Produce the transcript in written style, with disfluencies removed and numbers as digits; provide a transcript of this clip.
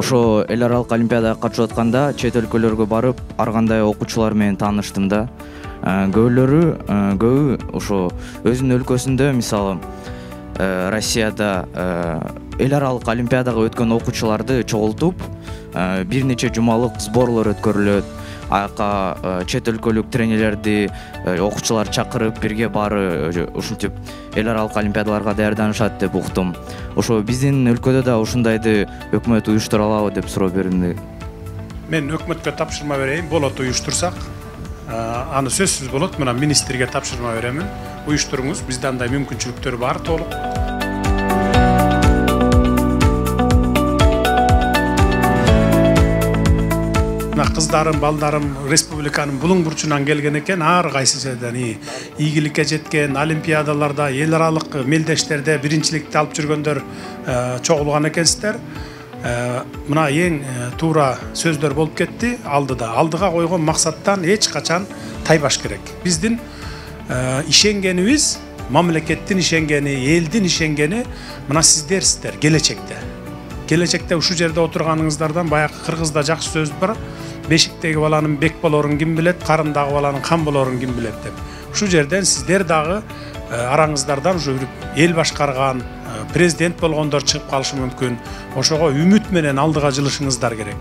ошо эл аралык олимпиадага катышып атканда чет өлкөлөргө барып ар кандай окуучулар менен тааныштым да. Көбү ошо өзүнүн өлкөсүндө мисалы Россияда эл аралык олимпиадага өткөн окуучуларды чогултуп бир нече жумалык сборлор өткөрүлөт. Аяка чет өлкөлүк тренерлерди окуучулар чакырып бирге баары ушинтип эл аралык олимпиадаларга даярданышат деп уктум. Ошо биздин өлкөдө да ушундайды өкмөт уюштура алабы деп суроо бердим. Мен өкмөткө тапшырма берейин, болот уюштурсак. Аны сөзсүз болот. Мына министрге тапшырма беремин. Уюштуруңуз, бизде андай мүмкүнчүлүктөр бар толук. Кыздарым, балдарым республиканын булуң бурчунан келген экен, ар кайсыдан ийгиликке жеткен, олимпиадаларда, эл аралык мелдештерде биринчиликти алып жүргөндөр чогулган экенсиздер. Мына эң туура сөздөр болуп кетти. Алдыга койгон максаттан эч качан тайбаш керек. Биздин ишенгенибиз, мамлекеттин ишенгени, элдин ишенгени мына сиздерсиздер келечекте ушу жерде отурганыңыздардан баягы кыргызда жакшы сөз бар. Бешиктеги баланын бек болорун ким билет, карындагы баланын кан болорун ким билет деп. Ушу жерден сиздер дагы араңыздардан ушу эл башкарган, президент болгондор чыгып калышы мүмкүн. Ошого үмүт менен алдыга жылышыңыздар керек.